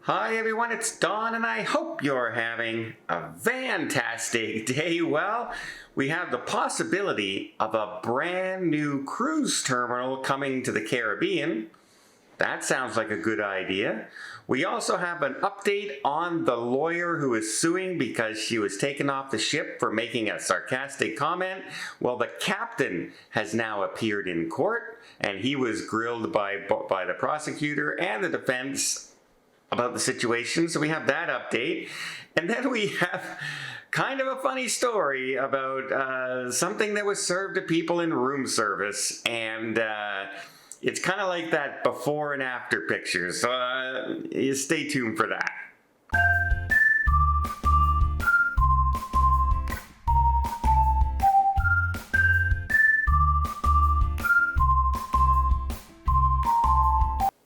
Hi everyone, it's Don and I hope you're having a fantastic day. Well, we have the possibility of a brand new cruise terminal coming to the Caribbean. That sounds like a good idea. We also have an update on the lawyer who is suing because she was taken off the ship for making a sarcastic comment. Well, the captain has now appeared in court and he was grilled by the prosecutor and the defense about the situation, so we have that update. And then we have kind of a funny story about something that was served to people in room service, and it's kind of like that before and after pictures, so you stay tuned for that.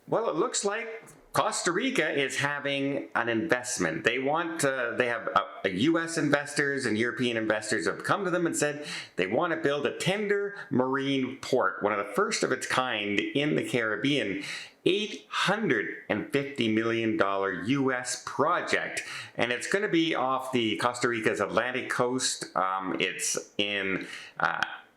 Well, it looks like Costa Rica is having an investment. They have U.S. investors and European investors have come to them and said they want to build a tender marine port, one of the first of its kind in the Caribbean. $850 million U.S. project, and it's going to be off the Costa Rica's Atlantic coast. It's in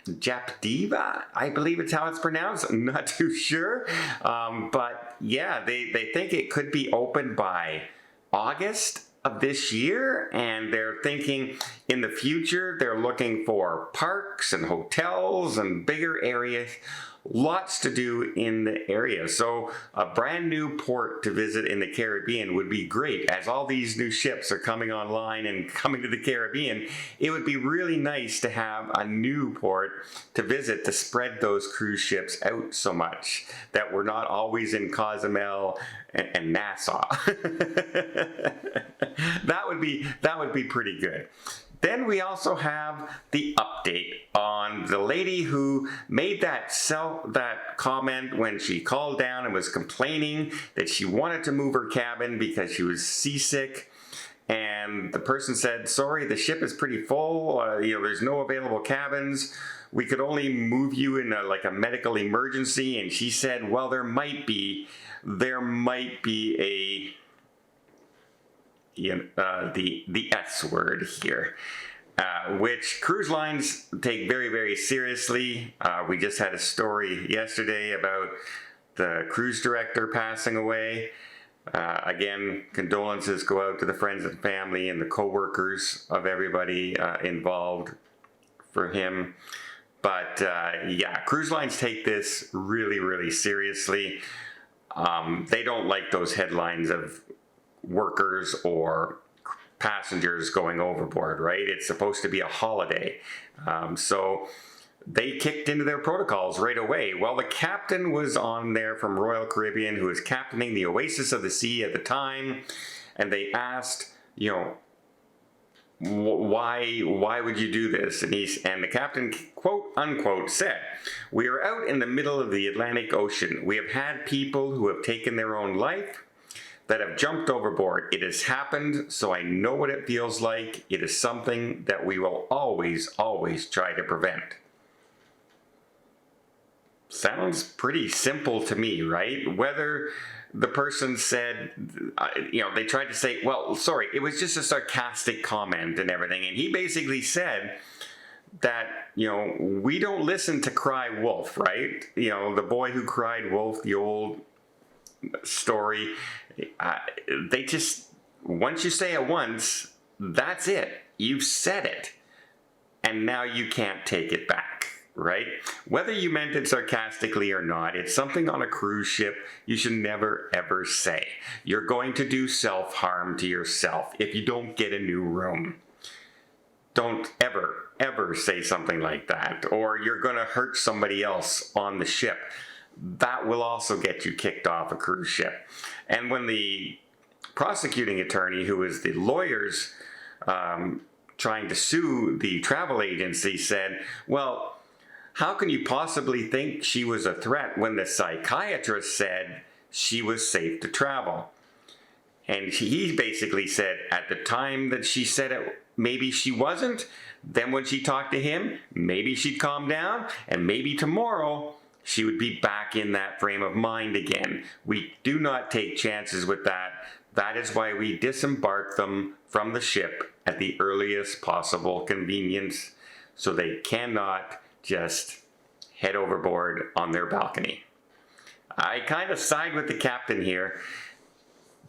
Japdiva, I believe it's how it's pronounced. I'm not too sure. But yeah, they think it could be open by August of this year, and they're thinking in the future they're looking for parks and hotels and bigger areas. Lots to do in the area. So a brand new port to visit in the Caribbean would be great. As all these new ships are coming online and coming to the Caribbean, it would be really nice to have a new port to visit to spread those cruise ships out so much that we're not always in Cozumel and Nassau. That would be pretty good. Then we also have the update on the lady who made that comment when she called down and was complaining that she wanted to move her cabin because she was seasick. And the person said, sorry, the ship is pretty full. There's no available cabins. We could only move you in a medical emergency. And she said, well, there might be the S word here, which cruise lines take very, very seriously. We just had a story yesterday about the cruise director passing away. Again, condolences go out to the friends and family and the co-workers of everybody involved for him. But yeah, cruise lines take this really, really seriously. They don't like those headlines of workers or passengers going overboard, right? It's supposed to be a holiday. So they kicked into their protocols right away. Well, the captain was on there from Royal Caribbean, who was captaining the Oasis of the Sea at the time, and they asked, why would you do this? And the captain, quote unquote, said, we are out in the middle of the Atlantic Ocean. We have had people who have taken their own life, that have jumped overboard. It has happened, so I know what it feels like. It is something that we will always, always try to prevent. Sounds pretty simple to me, right? Whether the person said, they tried to say, well, sorry, it was just a sarcastic comment and everything. And he basically said that, we don't listen to cry wolf, right? The boy who cried wolf, the old story. They just, once you say it once, that's it. You've said it. And now you can't take it back, right? Whether you meant it sarcastically or not, it's something on a cruise ship you should never ever say. You're going to do self-harm to yourself if you don't get a new room. Don't ever say something like that, or you're going to hurt somebody else on the ship. That will also get you kicked off a cruise ship. And when the prosecuting attorney, who is the lawyers trying to sue the travel agency, said, well, how can you possibly think she was a threat when the psychiatrist said she was safe to travel? And he basically said at the time that she said it, maybe she wasn't. Then when she talked to him, maybe she'd calm down, and maybe tomorrow she would be back in that frame of mind again. We do not take chances with that That is why we disembark them from the ship at the earliest possible convenience, so they cannot just head overboard on their balcony. I kind of side with the captain here.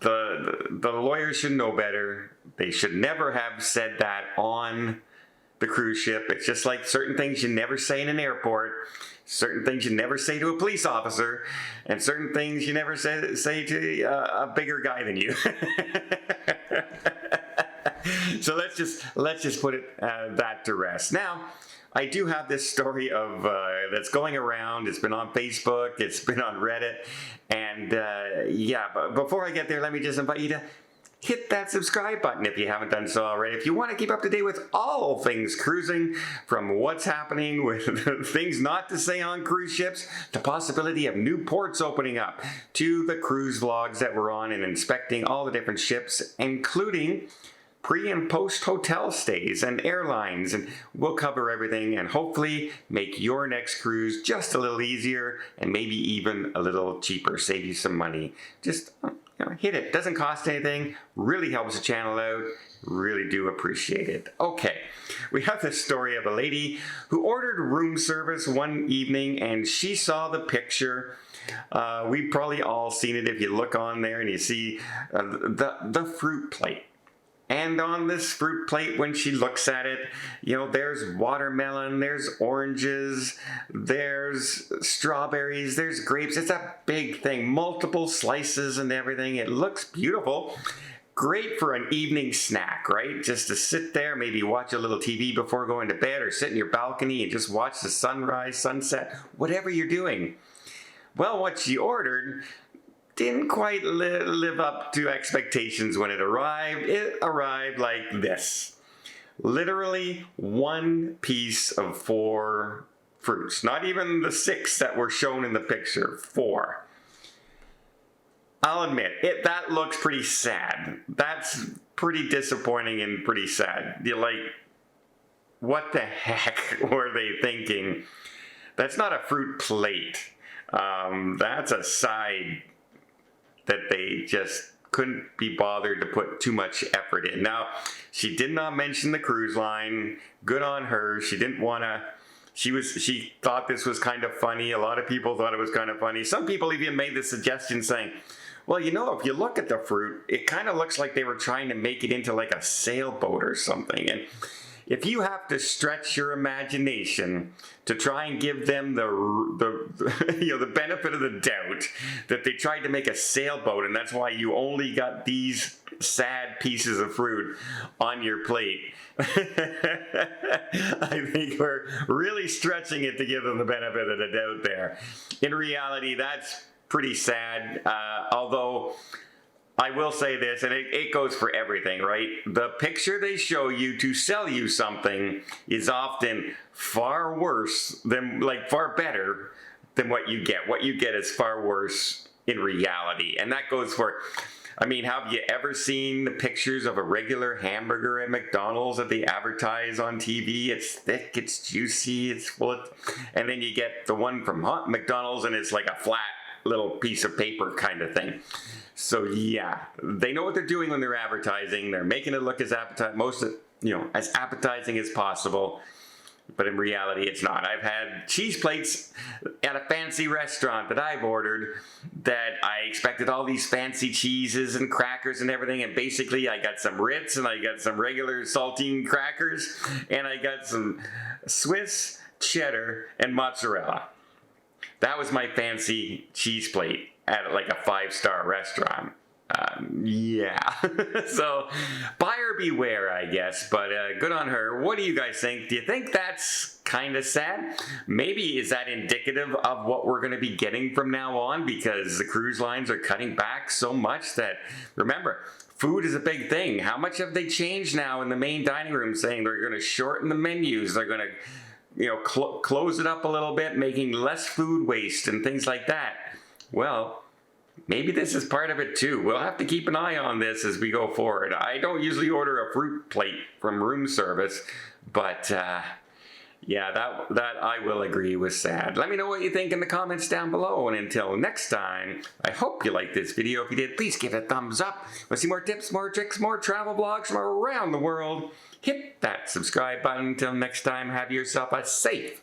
The lawyers should know better. They should never have said that on the cruise ship. It's just like certain things you never say in an airport, certain things you never say to a police officer, and certain things you never say to a bigger guy than you. So let's just put it that to rest. Now, I do have this story of that's going around. It's been on Facebook. It's been on Reddit. And yeah, but before I get there, let me just invite you to hit that subscribe button if you haven't done so already. If you want to keep up to date with all things cruising, from what's happening with things not to say on cruise ships, to possibility of new ports opening up, to the cruise vlogs that we're on and inspecting all the different ships, including pre and post hotel stays and airlines, and we'll cover everything and hopefully make your next cruise just a little easier and maybe even a little cheaper, save you some money. Just hit it. Doesn't cost anything, really helps the channel out. Really do appreciate it. Okay, we have this story of a lady who ordered room service one evening and she saw the picture. We've probably all seen it if you look on there and you see the fruit plate. And on this fruit plate, when she looks at it, there's watermelon, there's oranges, there's strawberries, there's grapes. It's a big thing, multiple slices and everything. It looks beautiful. Great for an evening snack, right? Just to sit there, maybe watch a little TV before going to bed, or sit in your balcony and just watch the sunrise, sunset, whatever you're doing. Well, what she ordered didn't quite live up to expectations when it arrived. It arrived like this. Literally one piece of 4 fruits. Not even the 6 that were shown in the picture. 4. I'll admit, that looks pretty sad. That's pretty disappointing and pretty sad. You're like, what the heck were they thinking? That's not a fruit plate. That's a side that they just couldn't be bothered to put too much effort in. Now, she did not mention the cruise line. Good on her. She didn't want to. She thought this was kind of funny. A lot of people thought it was kind of funny. Some people even made the suggestion saying, well, if you look at the fruit, it kind of looks like they were trying to make it into like a sailboat or something. And if you have to stretch your imagination to try and give them the benefit of the doubt that they tried to make a sailboat, and that's why you only got these sad pieces of fruit on your plate, I think we're really stretching it to give them the benefit of the doubt there. In reality, that's pretty sad, although I will say this, and it goes for everything, right? The picture they show you to sell you something is often far better than what you get. What you get is far worse in reality. And that goes for, have you ever seen the pictures of a regular hamburger at McDonald's that they advertise on TV? It's thick, it's juicy, it's full of, and then you get the one from McDonald's and it's like a flat little piece of paper kind of thing. So yeah, they know what they're doing when they're advertising. They're making it look as as appetizing as possible. But in reality, it's not. I've had cheese plates at a fancy restaurant that I've ordered that I expected all these fancy cheeses and crackers and everything. And basically, I got some Ritz and I got some regular saltine crackers and I got some Swiss, cheddar, and mozzarella. That was my fancy cheese plate at like a 5-star restaurant. Yeah. So buyer beware, I guess, but good on her. What do you guys think? Do you think that's kind of sad? Maybe is that indicative of what we're going to be getting from now on, because the cruise lines are cutting back so much that, remember, food is a big thing. How much have they changed now in the main dining room, saying they're going to shorten the menus, they're going to close it up a little bit, making less food waste and things like that? Well, maybe this is part of it too. We'll have to keep an eye on this as we go forward. I don't usually order a fruit plate from room service, but Yeah, that I will agree was sad. Let me know what you think in the comments down below. And until next time, I hope you liked this video. If you did, please give it a thumbs up. Want to see more tips, more tricks, more travel vlogs from around the world? Hit that subscribe button. Until next time, have yourself a safe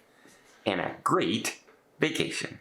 and a great vacation.